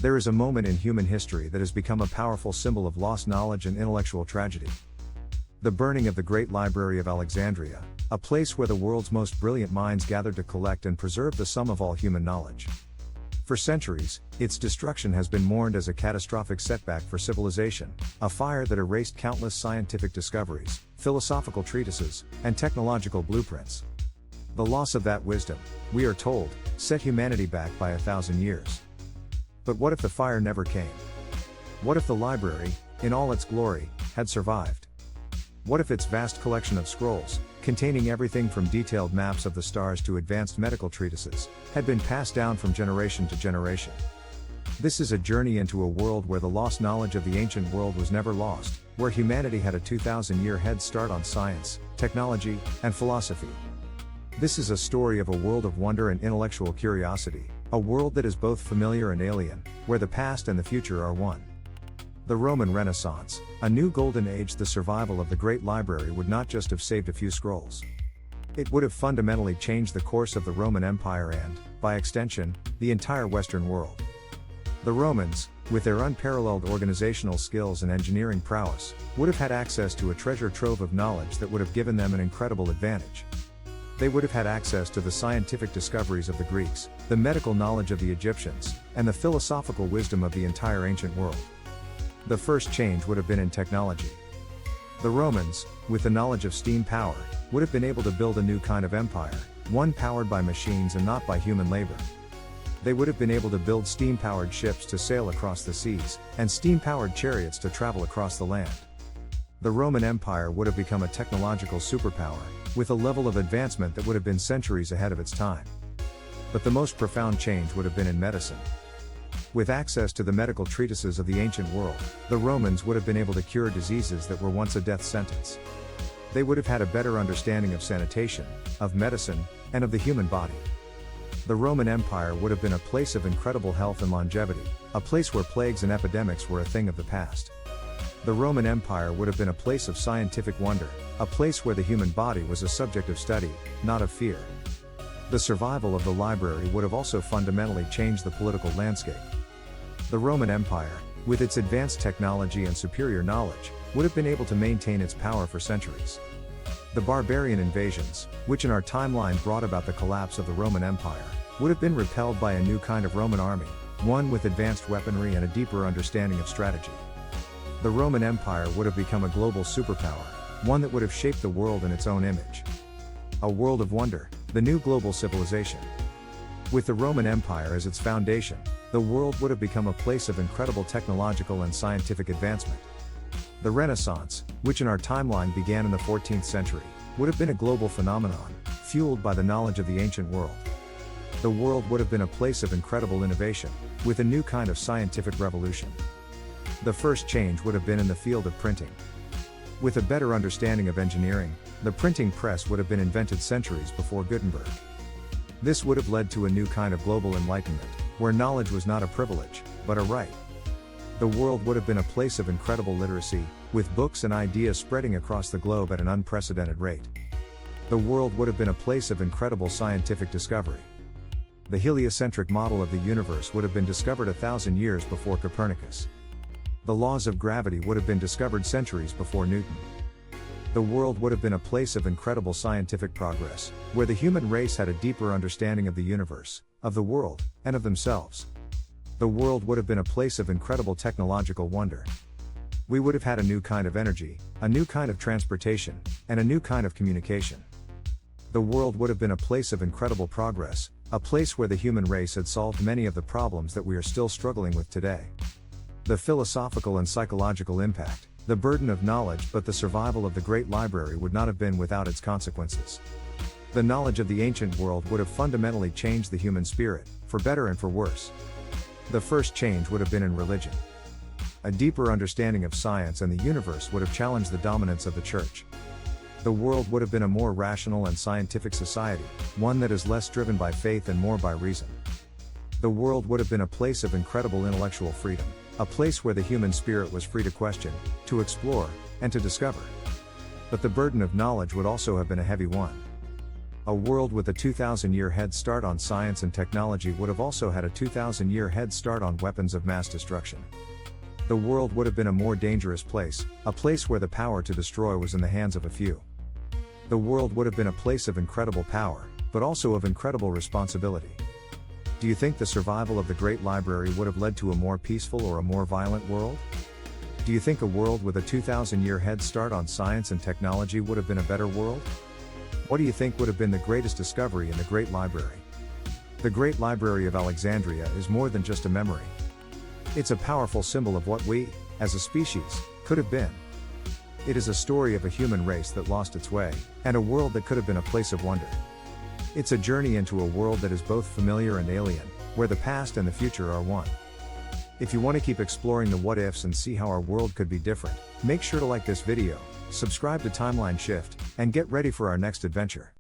There is a moment in human history that has become a powerful symbol of lost knowledge and intellectual tragedy. The burning of the Great Library of Alexandria, a place where the world's most brilliant minds gathered to collect and preserve the sum of all human knowledge. For centuries, its destruction has been mourned as a catastrophic setback for civilization, a fire that erased countless scientific discoveries, philosophical treatises, and technological blueprints. The loss of that wisdom, we are told, set humanity back by 1,000 years. But what if the fire never came? What if the library, in all its glory, had survived? What if its vast collection of scrolls, containing everything from detailed maps of the stars to advanced medical treatises, had been passed down from generation to generation? This is a journey into a world where the lost knowledge of the ancient world was never lost, where humanity had a 2,000-year head start on science, technology, and philosophy. This is a story of a world of wonder and intellectual curiosity, a world that is both familiar and alien, where the past and the future are one. The Roman Renaissance, a new golden age. The survival of the Great Library would not just have saved a few scrolls. It would have fundamentally changed the course of the Roman Empire and, by extension, the entire Western world. The Romans, with their unparalleled organizational skills and engineering prowess, would have had access to a treasure trove of knowledge that would have given them an incredible advantage. They would have had access to the scientific discoveries of the Greeks, the medical knowledge of the Egyptians, and the philosophical wisdom of the entire ancient world. The first change would have been in technology. The Romans, with the knowledge of steam power, would have been able to build a new kind of empire, one powered by machines and not by human labor. They would have been able to build steam-powered ships to sail across the seas, and steam-powered chariots to travel across the land. The Roman Empire would have become a technological superpower, with a level of advancement that would have been centuries ahead of its time. But the most profound change would have been in medicine. With access to the medical treatises of the ancient world, the Romans would have been able to cure diseases that were once a death sentence. They would have had a better understanding of sanitation, of medicine, and of the human body. The Roman Empire would have been a place of incredible health and longevity, a place where plagues and epidemics were a thing of the past. The Roman Empire would have been a place of scientific wonder, a place where the human body was a subject of study, not of fear. The survival of the library would have also fundamentally changed the political landscape. The Roman Empire, with its advanced technology and superior knowledge, would have been able to maintain its power for centuries. The barbarian invasions, which in our timeline brought about the collapse of the Roman Empire, would have been repelled by a new kind of Roman army, one with advanced weaponry and a deeper understanding of strategy. The Roman Empire would have become a global superpower, one that would have shaped the world in its own image. A world of wonder, the new global civilization. With the Roman Empire as its foundation, the world would have become a place of incredible technological and scientific advancement. The Renaissance, which in our timeline began in the 14th century, would have been a global phenomenon, fueled by the knowledge of the ancient world. The world would have been a place of incredible innovation, with a new kind of scientific revolution. The first change would have been in the field of printing. With a better understanding of engineering, the printing press would have been invented centuries before Gutenberg. This would have led to a new kind of global enlightenment, where knowledge was not a privilege, but a right. The world would have been a place of incredible literacy, with books and ideas spreading across the globe at an unprecedented rate. The world would have been a place of incredible scientific discovery. The heliocentric model of the universe would have been discovered 1,000 years before Copernicus. The laws of gravity would have been discovered centuries before Newton. The world would have been a place of incredible scientific progress, where the human race had a deeper understanding of the universe, of the world, and of themselves. The world would have been a place of incredible technological wonder. We would have had a new kind of energy, a new kind of transportation, and a new kind of communication. The world would have been a place of incredible progress, a place where the human race had solved many of the problems that we are still struggling with today. The philosophical and psychological impact, the burden of knowledge, but the survival of the Great Library would not have been without its consequences. The knowledge of the ancient world would have fundamentally changed the human spirit, for better and for worse. The first change would have been in religion. A deeper understanding of science and the universe would have challenged the dominance of the church. The world would have been a more rational and scientific society, one that is less driven by faith and more by reason. The world would have been a place of incredible intellectual freedom, a place where the human spirit was free to question, to explore, and to discover. But the burden of knowledge would also have been a heavy one. A world with a 2,000-year head start on science and technology would have also had a 2,000-year head start on weapons of mass destruction. The world would have been a more dangerous place, a place where the power to destroy was in the hands of a few. The world would have been a place of incredible power, but also of incredible responsibility. Do you think the survival of the Great Library would have led to a more peaceful or a more violent world? Do you think a world with a 2,000-year head start on science and technology would have been a better world? What do you think would have been the greatest discovery in the Great Library? The Great Library of Alexandria is more than just a memory. It's a powerful symbol of what we, as a species, could have been. It is a story of a human race that lost its way, and a world that could have been a place of wonder. It's a journey into a world that is both familiar and alien, where the past and the future are one. If you want to keep exploring the what-ifs and see how our world could be different, make sure to like this video, subscribe to Timeline Shift, and get ready for our next adventure.